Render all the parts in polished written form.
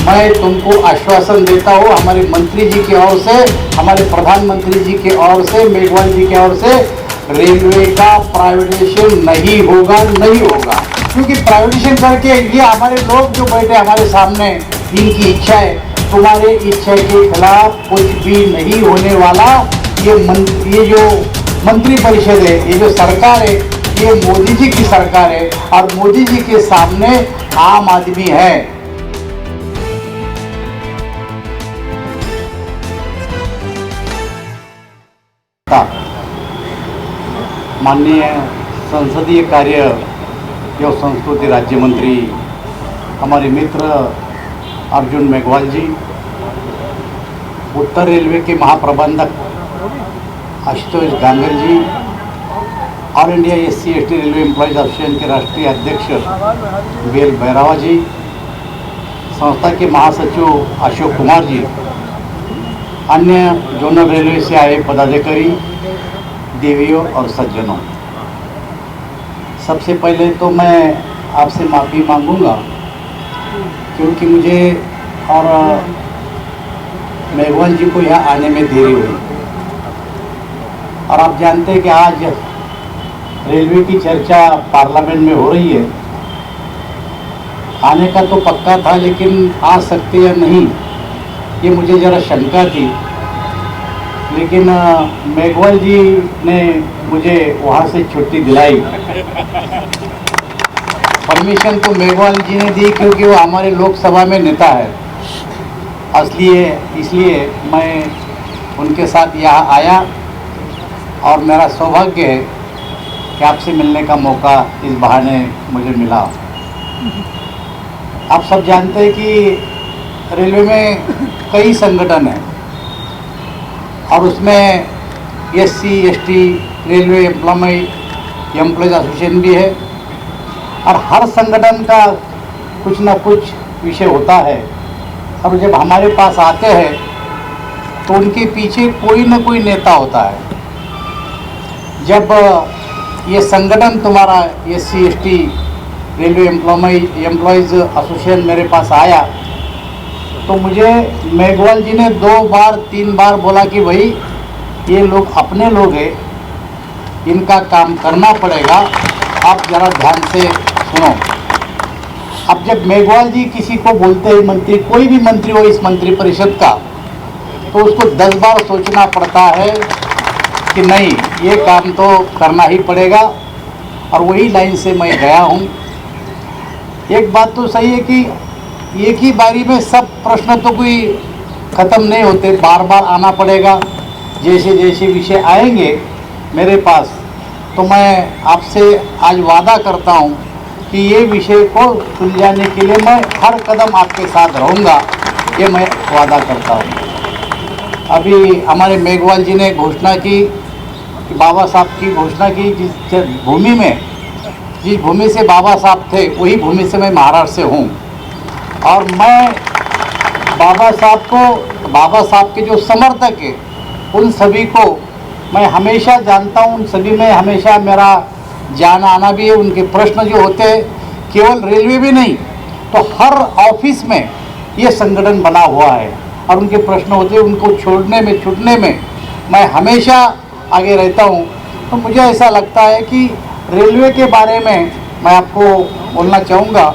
मैं तुमको आश्वासन देता हूँ, हमारे मंत्री जी की ओर से, हमारे प्रधानमंत्री जी की ओर से, मेघवाल जी की ओर से, रेलवे का प्राइवेटाइजेशन नहीं होगा, नहीं होगा। क्योंकि प्राइवेटाइजेशन करके ये हमारे लोग जो बैठे हमारे सामने, इनकी इच्छा है, तुम्हारे इच्छा के खिलाफ कुछ भी नहीं होने वाला। ये जो मंत्री परिषद है, ये जो सरकार है, ये मोदी जी की सरकार है और मोदी जी के सामने आम आदमी है। माननीय संसदीय कार्य एवं संस्कृति राज्य मंत्री हमारे मित्र अर्जुन मेघवाल जी, उत्तर रेलवे के महाप्रबंधक Ashutosh Gangar ji, all India SC/ST railway employees association के राष्ट्रीय अध्यक्ष BL भैरवा जी, संस्था के महासचिव अशोक कुमार जी, अन्य जोनल रेलवे से आए पदाधिकारी, देवियों और सज्जनों, सबसे पहले तो मैं आपसे माफ़ी मांगूंगा क्योंकि मुझे और मेघवाल जी को यहाँ आने में देरी हुई। और आप जानते हैं कि आज रेलवे की चर्चा पार्लियामेंट में हो रही है। आने का तो पक्का था, लेकिन आ सकते या नहीं ये मुझे ज़रा शंका थी। लेकिन मेघवाल जी ने मुझे वहाँ से छुट्टी दिलाई। परमिशन तो मेघवाल जी ने दी क्योंकि वो हमारे लोकसभा में नेता है, इसलिए मैं उनके साथ यहाँ आया और मेरा सौभाग्य है कि आपसे मिलने का मौका इस बहाने मुझे मिला। आप सब जानते हैं कि रेलवे में कई संगठन हैं और उसमें SC/ST रेलवे एम्प्लॉयज़ एसोसिएशन भी है और हर संगठन का कुछ ना कुछ विषय होता है। और जब हमारे पास आते हैं तो उनके पीछे कोई ना कोई नेता होता है। जब ये संगठन तुम्हारा SC/ST रेलवे एम्प्लॉयज़ एसोसिएशन मेरे पास आया तो मुझे मेघवाल जी ने 2 बार 3 बार बोला कि भाई ये लोग अपने लोग हैं, इनका काम करना पड़ेगा, आप ज़रा ध्यान से सुनो। अब जब मेघवाल जी किसी को बोलते हैं, मंत्री, कोई भी मंत्री हो इस मंत्री परिषद का, तो उसको 10 बार सोचना पड़ता है कि नहीं, ये काम तो करना ही पड़ेगा। और वही लाइन से मैं गया हूँ। एक बात तो सही है कि एक ही बारी में सब प्रश्न तो कोई ख़त्म नहीं होते, बार बार आना पड़ेगा। जैसे जैसे विषय आएंगे मेरे पास तो मैं आपसे आज वादा करता हूँ कि ये विषय को सुलझाने के लिए मैं हर कदम आपके साथ रहूँगा, ये मैं वादा करता हूँ। अभी हमारे मेघवाल जी ने घोषणा की कि बाबा साहब की घोषणा की, जिस भूमि से बाबा साहब थे वही भूमि से मैं महाराष्ट्र से हूँ। और मैं बाबा साहब के जो समर्थक हैं उन सभी को मैं हमेशा जानता हूँ, उन सभी में हमेशा मेरा जाना आना भी है। उनके प्रश्न जो होते हैं, केवल रेलवे भी नहीं तो हर ऑफिस में ये संगठन बना हुआ है और उनके प्रश्न होते हैं, उनको छोड़ने में छूटने में मैं हमेशा आगे रहता हूँ। तो मुझे ऐसा लगता है कि रेलवे के बारे में मैं आपको बोलना चाहूँगा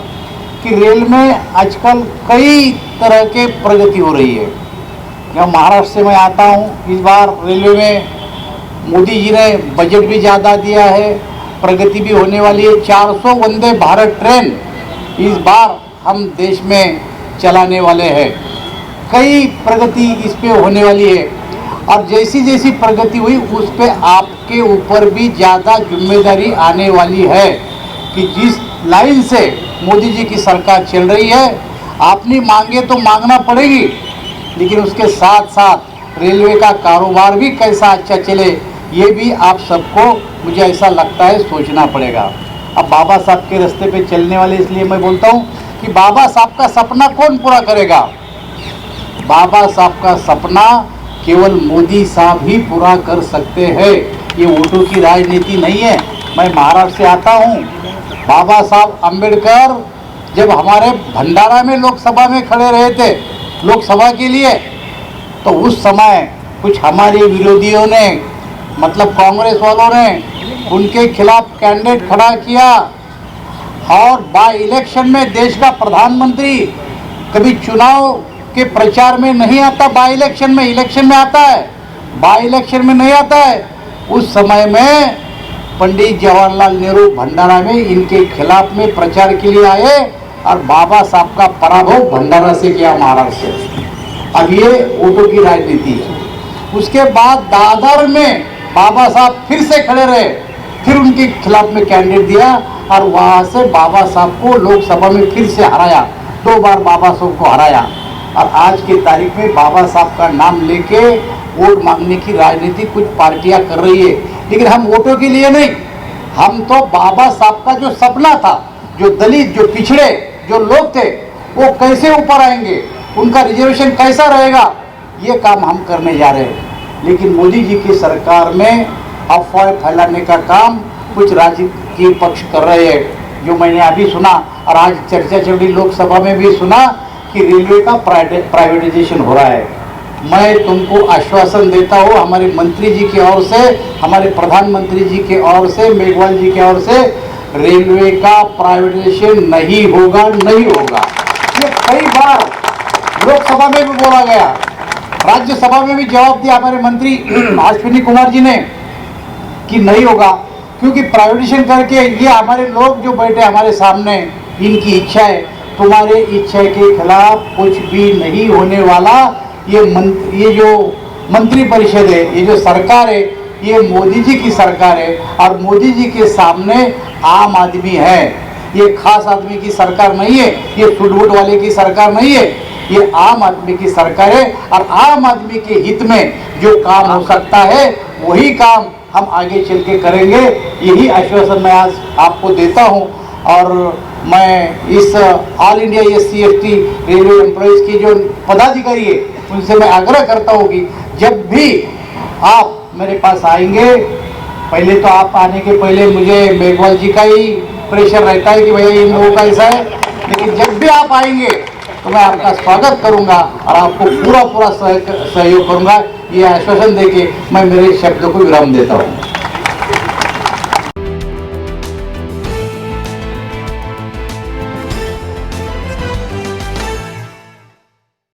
कि रेल में आजकल कई तरह के प्रगति हो रही है। जब महाराष्ट्र से मैं आता हूँ, इस बार रेलवे में मोदी जी ने बजट भी ज़्यादा दिया है, प्रगति भी होने वाली है। 400 वंदे भारत ट्रेन इस बार हम देश में चलाने वाले हैं। कई प्रगति इस पे होने वाली है और जैसी जैसी प्रगति हुई उस पे आपके ऊपर भी ज़्यादा जिम्मेदारी आने वाली है कि जिस लाइन से मोदी जी की सरकार चल रही है, आपने मांगे तो मांगना पड़ेगी, लेकिन उसके साथ साथ रेलवे का कारोबार भी कैसा अच्छा चले ये भी आप सबको, मुझे ऐसा लगता है, सोचना पड़ेगा। अब बाबा साहब के रास्ते पे चलने वाले, इसलिए मैं बोलता हूँ कि बाबा साहब का सपना कौन पूरा करेगा? बाबा साहब का सपना केवल मोदी साहब ही पूरा कर सकते हैं। ये वोटों की राजनीति नहीं है। मैं महाराष्ट्र से आता हूँ। बाबा साहब अम्बेडकर जब हमारे भंडारा में लोकसभा में खड़े रहे थे लोकसभा के लिए, तो उस समय कुछ हमारे विरोधियों ने, मतलब कांग्रेस वालों ने उनके खिलाफ कैंडिडेट खड़ा किया। और बाई इलेक्शन में देश का प्रधानमंत्री कभी चुनाव के प्रचार में नहीं आता, बाई इलेक्शन में आता है, बाई इलेक्शन में नहीं आता है। उस समय में पंडित जवाहरलाल नेहरू भंडारा में इनके खिलाफ में प्रचार के लिए आए और बाबा साहब का पराभव भंडारा से किया, महाराष्ट्र से। अब ये वोटों की राजनीति है। उसके बाद दादर में बाबा साहब फिर से खड़े रहे, फिर उनके खिलाफ में कैंडिडेट दिया और वहाँ से बाबा साहब को लोकसभा में फिर से हराया, 2 बार बाबा साहब को हराया। और आज की तारीख में बाबा साहब का नाम लेके वोट मांगने की राजनीति कुछ पार्टियां कर रही है, लेकिन हम वोटों के लिए नहीं, हम तो बाबा साहब का जो सपना था, जो दलित, जो पिछड़े, जो लोग थे, वो कैसे ऊपर आएंगे, उनका रिजर्वेशन कैसा रहेगा, ये काम हम करने जा रहे हैं। लेकिन मोदी जी की सरकार में अफवाह फैलाने का काम कुछ राजनीतिक पक्ष कर रहे हैं, जो मैंने अभी सुना और आज चर्चा चल रही लोकसभा में भी सुना कि रेलवे का प्राइवेटाइजेशन हो रहा है। मैं तुमको आश्वासन देता हूँ, हमारे मंत्री जी की ओर से, हमारे प्रधानमंत्री जी की ओर से, मेघवाल जी की ओर से, रेलवे का प्राइवेटाइजेशन नहीं होगा, नहीं होगा। ये कई बार लोकसभा में भी बोला गया, राज्यसभा में भी जवाब दिया हमारे मंत्री अश्विनी कुमार जी ने कि नहीं होगा, क्योंकि प्राइवेटाइजेशन करके ये हमारे लोग जो बैठे हमारे सामने, इनकी इच्छा है, तुम्हारे इच्छा के खिलाफ कुछ भी नहीं होने वाला। ये जो मंत्री परिषद है, ये जो सरकार है, ये मोदी जी की सरकार है और मोदी जी के सामने आम आदमी है। ये खास आदमी की सरकार नहीं है, ये फुटबुट वाले की सरकार नहीं है, ये आम आदमी की सरकार है। और आम आदमी के हित में जो काम हो सकता है वही काम हम आगे चल के करेंगे। यही आश्वासन मैं आज आपको देता हूं। और मैं इस all India SC ST railway employees की जो पदाधिकारी है उनसे मैं आग्रह करता हूं कि जब भी आप मेरे पास आएंगे, पहले तो आप आने के पहले मुझे मेघवाल जी का ही प्रेशर रहता है कि भैया इन लोगों का ऐसा है, लेकिन जब भी आप आएंगे तो मैं आपका स्वागत करूंगा और आपको पूरा सहयोग करूंगा। ये आश्वासन देके मैं मेरे शब्दों को विराम देता हूँ।